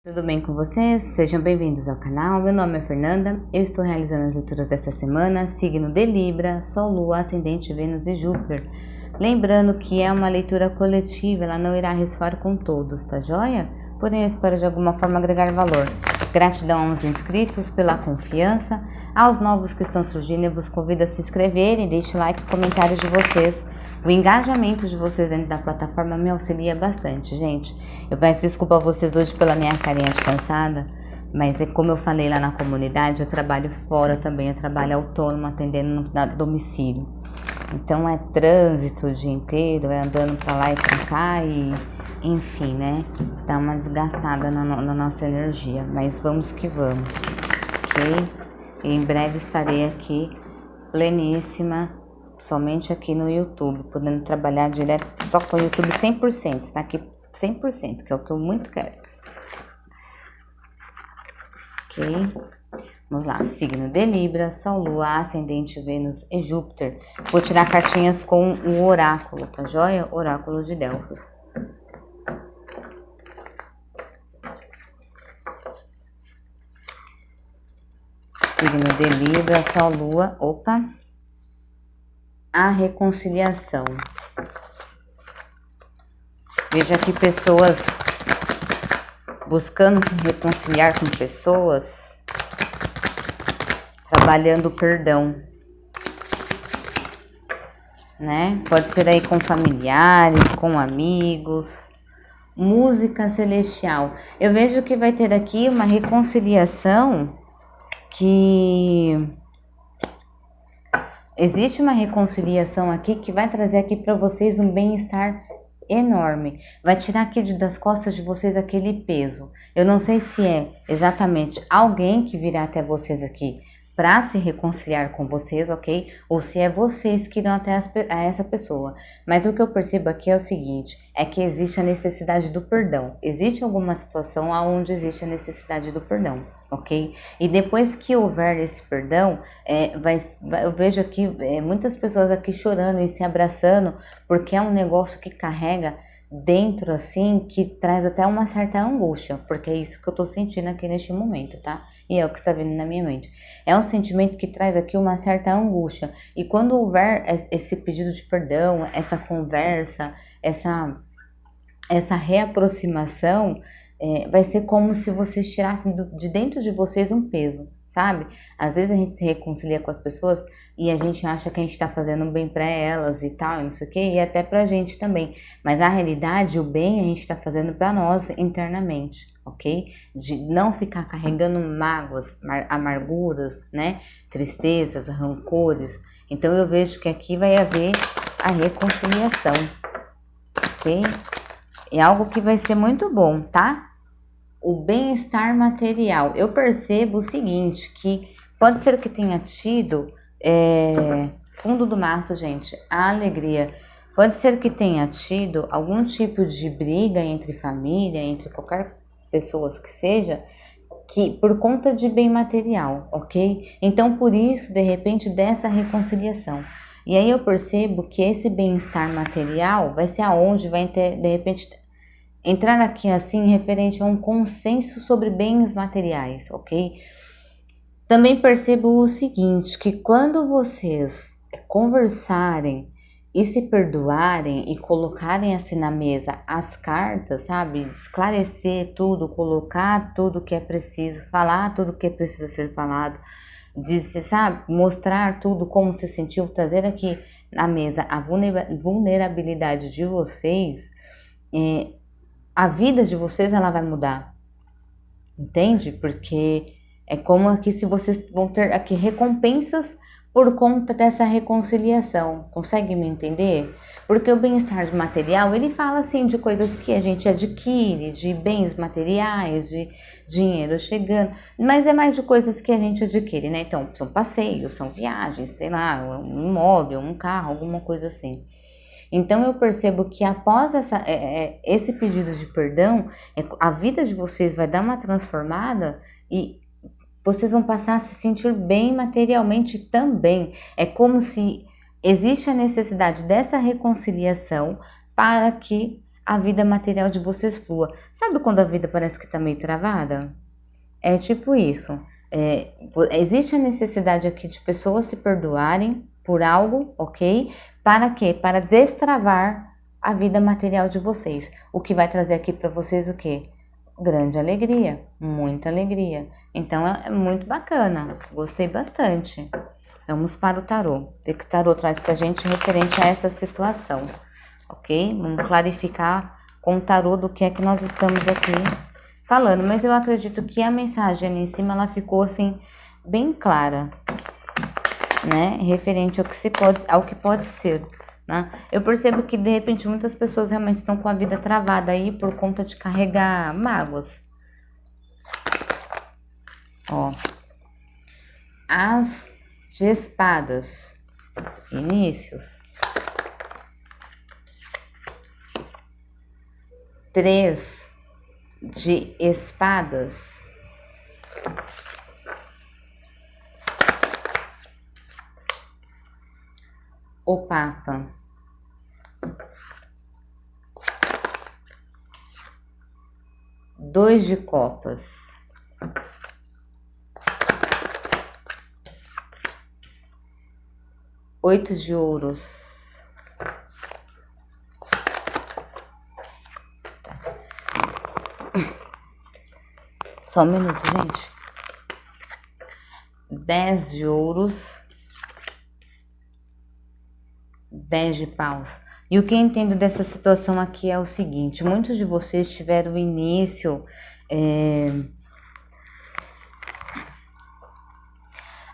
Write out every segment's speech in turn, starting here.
Tudo bem com vocês? Sejam bem-vindos ao canal. Meu nome é Fernanda, eu estou realizando as leituras dessa semana, signo de Libra, Sol, Lua, Ascendente, Vênus e Júpiter. Lembrando que é uma leitura coletiva, ela não irá ressoar com todos, tá joia? Porém, eu espero de alguma forma agregar valor. Gratidão aos inscritos pela confiança. Aos novos que estão surgindo, eu vos convido a se inscreverem, deixe like e comentários de vocês. O engajamento de vocês dentro da plataforma me auxilia bastante, gente. Eu peço desculpa a vocês hoje pela minha carinha de cansada, mas é como eu falei lá na comunidade, eu trabalho fora também, eu trabalho autônomo, atendendo no domicílio. Então é trânsito o dia inteiro, é andando pra lá e pra cá e, enfim, né? Dá uma desgastada na nossa energia, mas vamos que vamos, ok? E em breve estarei aqui pleníssima, somente aqui no YouTube, podendo trabalhar direto só com o YouTube 100%, tá aqui 100%, que é o que eu muito quero. Ok? Vamos lá, signo de Libra, Sol, Lua, Ascendente, Vênus e Júpiter. Vou tirar cartinhas com o oráculo, tá joia? Oráculo de Delfos. Signo de Libra, Sol, Lua, opa. A reconciliação. Vejo aqui pessoas buscando se reconciliar com pessoas, trabalhando o perdão, né? Pode ser aí com familiares, com amigos. Música celestial. Eu vejo que vai ter aqui uma reconciliação que... Existe uma reconciliação aqui que vai trazer aqui para vocês um bem-estar enorme. Vai tirar aqui das costas de vocês aquele peso. Eu não sei se é exatamente alguém que virá até vocês aqui para se reconciliar com vocês, ok? Ou se é vocês que irão até a essa pessoa. Mas o que eu percebo aqui é o seguinte, é que existe a necessidade do perdão. Existe alguma situação onde existe a necessidade do perdão, ok? E depois que houver esse perdão, eu vejo aqui muitas pessoas aqui chorando e se abraçando, porque é um negócio que carrega dentro, assim, que traz até uma certa angústia, porque é isso que eu tô sentindo aqui neste momento, tá? E é o que está vindo na minha mente. É um sentimento que traz aqui uma certa angústia, e quando houver esse pedido de perdão, essa conversa, essa reaproximação, vai ser como se vocês tirassem de dentro de vocês um peso, sabe? Às vezes a gente se reconcilia com as pessoas e a gente acha que a gente tá fazendo um bem pra elas e tal, e não sei o que, e até pra gente também. Mas na realidade, o bem a gente tá fazendo pra nós internamente, ok? De não ficar carregando mágoas, amarguras, né? Tristezas, rancores. Então eu vejo que aqui vai haver a reconciliação, ok? É algo que vai ser muito bom, tá? O bem-estar material. Eu percebo o seguinte, que pode ser que tenha tido fundo do maço, gente, a alegria. Pode ser que tenha tido algum tipo de briga entre família, entre qualquer pessoa que seja, que por conta de bem material, ok? Então, por isso, de repente, dessa reconciliação. E aí eu percebo que esse bem-estar material vai ser aonde vai ter, de repente, entrar aqui assim referente a um consenso sobre bens materiais, ok? Também percebo o seguinte, que quando vocês conversarem e se perdoarem e colocarem assim na mesa as cartas, sabe? Esclarecer tudo, colocar tudo que é preciso, falar tudo que é preciso ser falado, sabe? Mostrar tudo como se sentiu, trazer aqui na mesa a vulnerabilidade de vocês, a vida de vocês ela vai mudar, entende? Porque é como aqui se vocês vão ter aqui recompensas por conta dessa reconciliação, consegue me entender? Porque o bem-estar material, ele fala assim de coisas que a gente adquire, de bens materiais, de dinheiro chegando, mas é mais de coisas que a gente adquire, né? Então, são passeios, são viagens, sei lá, um imóvel, um carro, alguma coisa assim. Então eu percebo que após esse pedido de perdão, a vida de vocês vai dar uma transformada e vocês vão passar a se sentir bem materialmente também. É como se existe a necessidade dessa reconciliação para que a vida material de vocês flua. Sabe quando a vida parece que tá meio travada? É tipo isso. Existe a necessidade aqui de pessoas se perdoarem por algo, ok? Para quê? Para destravar a vida material de vocês. O que vai trazer aqui para vocês o quê? Grande alegria, muita alegria. Então é muito bacana, gostei bastante. Vamos para o tarô. Ver o que o tarô traz pra gente referente a essa situação, ok? Vamos clarificar com o tarô do que é que nós estamos aqui falando, mas eu acredito que a mensagem ali em cima, ela ficou assim, bem clara, né? Referente ao que pode ser, né? Eu percebo que, de repente, muitas pessoas realmente estão com a vida travada aí por conta de carregar mágoas. Ó. As de espadas. Inícios. 3 de espadas. O Papa. 2 de copas. Oito de ouros. Tá. Só um minuto, gente. 10 de ouros. 10 de paus. E o que eu entendo dessa situação aqui é o seguinte: muitos de vocês tiveram o início.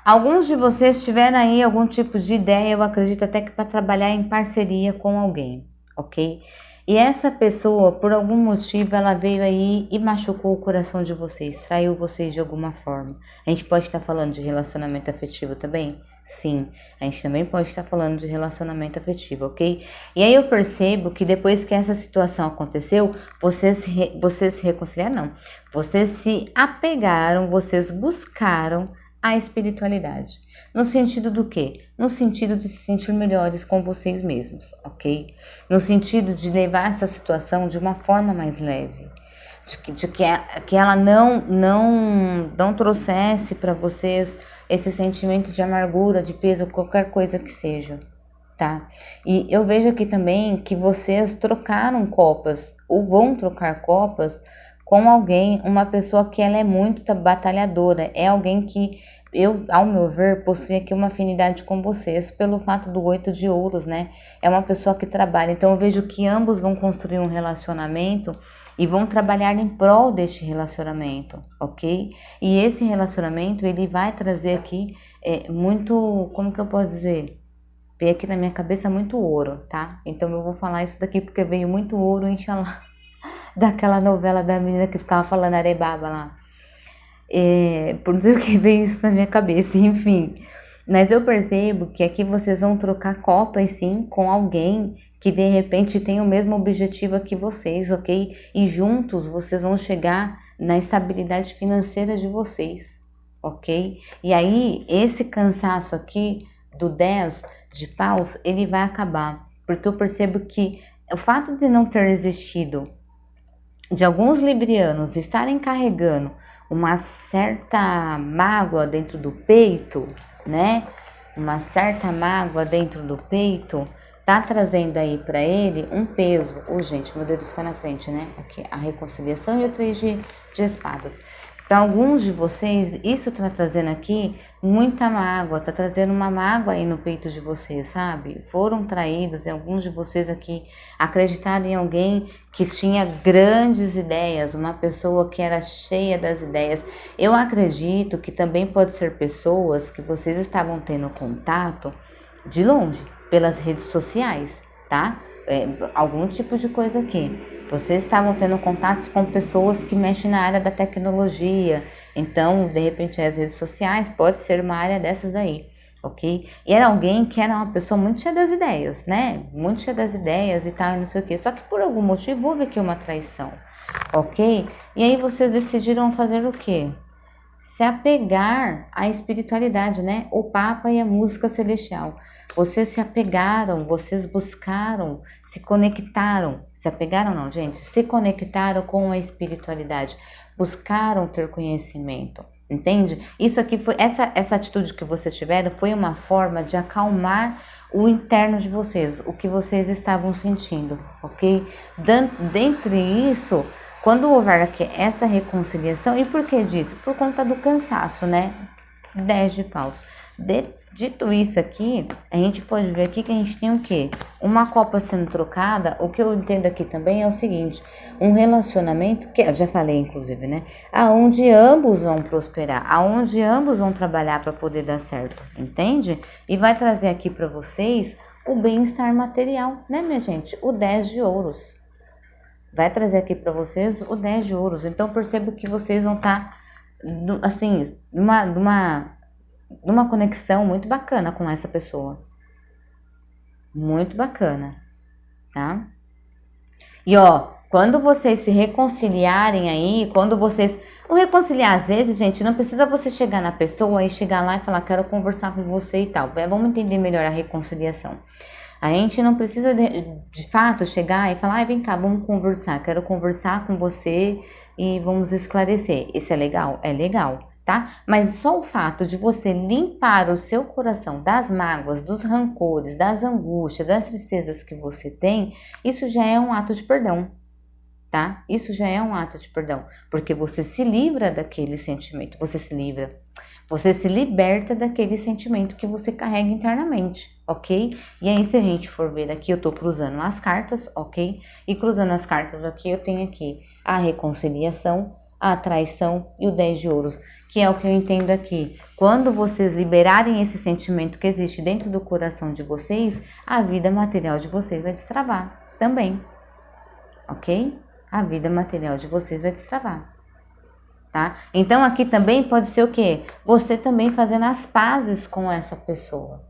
Alguns de vocês tiveram aí algum tipo de ideia, eu acredito até que para trabalhar em parceria com alguém, ok? E essa pessoa, por algum motivo, ela veio aí e machucou o coração de vocês, traiu vocês de alguma forma. A gente pode estar falando de relacionamento afetivo também? Sim, a gente também pode estar falando de relacionamento afetivo, ok? E aí eu percebo que depois que essa situação aconteceu, vocês se reconciliaram, não. Vocês se apegaram, vocês buscaram a espiritualidade. No sentido do quê? No sentido de se sentir melhores com vocês mesmos, ok? No sentido de levar essa situação de uma forma mais leve. Que ela não trouxesse para vocês esse sentimento de amargura, de peso, qualquer coisa que seja, tá? E eu vejo aqui também que vocês trocaram copas, ou vão trocar copas, com alguém, uma pessoa que ela é muito batalhadora, é alguém que ao meu ver, possui aqui uma afinidade com vocês, pelo fato do 8 de ouros, né? É uma pessoa que trabalha, então eu vejo que ambos vão construir um relacionamento e vão trabalhar em prol deste relacionamento, ok? E esse relacionamento, ele vai trazer aqui muito, como que eu posso dizer? Veio aqui na minha cabeça muito ouro, tá? Então eu vou falar isso daqui porque veio muito ouro, inshallah, daquela novela da menina que ficava falando arebaba lá. Por não sei o que veio isso na minha cabeça, enfim. Mas eu percebo que aqui vocês vão trocar copas, sim, com alguém que de repente tem o mesmo objetivo que vocês, ok? E juntos vocês vão chegar na estabilidade financeira de vocês, ok? E aí, esse cansaço aqui do 10 de paus, ele vai acabar. Porque eu percebo que o fato de não ter existido, de alguns librianos estarem carregando uma certa mágoa dentro do peito, né? Uma certa mágoa dentro do peito, tá trazendo aí pra ele um peso. Gente, meu dedo fica na frente, né? Aqui, a reconciliação e o 3 de espadas. Para alguns de vocês, isso tá trazendo aqui muita mágoa, tá trazendo uma mágoa aí no peito de vocês, sabe? Foram traídos e alguns de vocês aqui acreditaram em alguém que tinha grandes ideias, uma pessoa que era cheia das ideias. Eu acredito que também pode ser pessoas que vocês estavam tendo contato de longe, pelas redes sociais, tá? Algum tipo de coisa aqui. Vocês estavam tendo contatos com pessoas que mexem na área da tecnologia, então, de repente, as redes sociais pode ser uma área dessas daí, ok? E era alguém que era uma pessoa muito cheia das ideias, né? Muito cheia das ideias e tal, e não sei o quê. Só que por algum motivo houve aqui uma traição, ok? E aí vocês decidiram fazer o quê? Se apegar à espiritualidade, né? O Papa e a música celestial. Vocês se apegaram, vocês buscaram, se conectaram, Se apegaram não, gente, se conectaram com a espiritualidade, buscaram ter conhecimento, entende? Isso aqui foi, essa atitude que vocês tiveram foi uma forma de acalmar o interno de vocês, o que vocês estavam sentindo, ok? Dentre isso, quando houver aqui essa reconciliação, e por que disso? Por conta do cansaço, né? 10 de paus. Dito isso aqui, a gente pode ver aqui que a gente tem o quê? Uma copa sendo trocada. O que eu entendo aqui também é o seguinte: um relacionamento, que eu já falei inclusive, né? Aonde ambos vão prosperar, aonde ambos vão trabalhar para poder dar certo, entende? E vai trazer aqui para vocês o bem-estar material, né, minha gente? O 10 de ouros. Vai trazer aqui para vocês o 10 de ouros. Então, percebo que vocês vão estar, assim, numa conexão muito bacana com essa pessoa. Muito bacana, tá? E ó, quando vocês se reconciliarem aí, quando vocês... O reconciliar, às vezes, gente, não precisa você chegar na pessoa e chegar lá e falar, quero conversar com você e tal. Vamos entender melhor a reconciliação. A gente não precisa, de fato, chegar e falar, vem cá, vamos conversar, quero conversar com você e vamos esclarecer. Isso é legal? É legal, tá? Mas só o fato de você limpar o seu coração das mágoas, dos rancores, das angústias, das tristezas que você tem, isso já é um ato de perdão, tá? Isso já é um ato de perdão, porque você se livra daquele sentimento, você se liberta daquele sentimento que você carrega internamente, ok? E aí, se a gente for ver aqui, eu tô cruzando as cartas, ok? E cruzando as cartas aqui, eu tenho aqui a reconciliação, a traição e o 10 de ouros, que é o que eu entendo aqui. Quando vocês liberarem esse sentimento que existe dentro do coração de vocês, a vida material de vocês vai destravar também, ok? A vida material de vocês vai destravar. Tá? Então aqui também pode ser o quê? Você também fazendo as pazes com essa pessoa,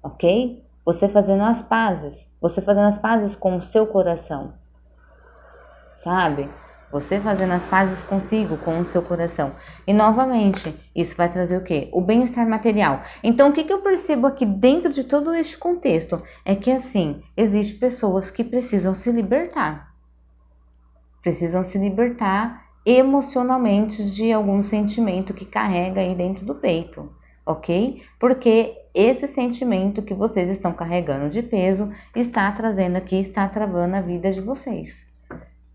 ok? Você fazendo as pazes com o seu coração, sabe? Você fazendo as pazes consigo, com o seu coração. E novamente, isso vai trazer o quê? O bem-estar material. Então o que eu percebo aqui dentro de todo este contexto? É que assim, existem pessoas que precisam se libertar. Precisam se libertar emocionalmente de algum sentimento que carrega aí dentro do peito, ok? Porque esse sentimento que vocês estão carregando de peso está trazendo aqui, está travando a vida de vocês,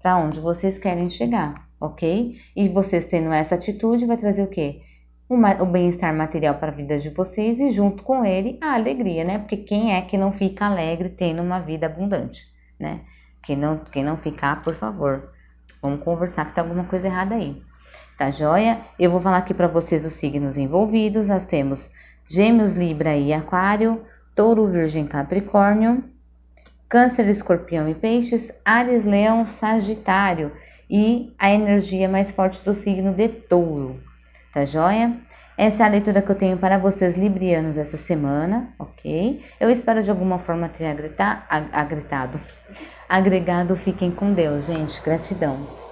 para onde vocês querem chegar, ok? E vocês tendo essa atitude vai trazer o quê? O bem-estar material para a vida de vocês e junto com ele a alegria, né? Porque quem é que não fica alegre tendo uma vida abundante, né? Quem não ficar, por favor, vamos conversar que tá alguma coisa errada aí. Tá joia? Eu vou falar aqui para vocês os signos envolvidos. Nós temos Gêmeos, Libra e Aquário, Touro, Virgem, Capricórnio, Câncer, Escorpião e Peixes, Áries, Leão, Sagitário e a energia mais forte do signo de Touro. Tá joia? Essa é a leitura que eu tenho para vocês librianos essa semana, ok? Eu espero de alguma forma ter agregado. Fiquem com Deus, gente. Gratidão.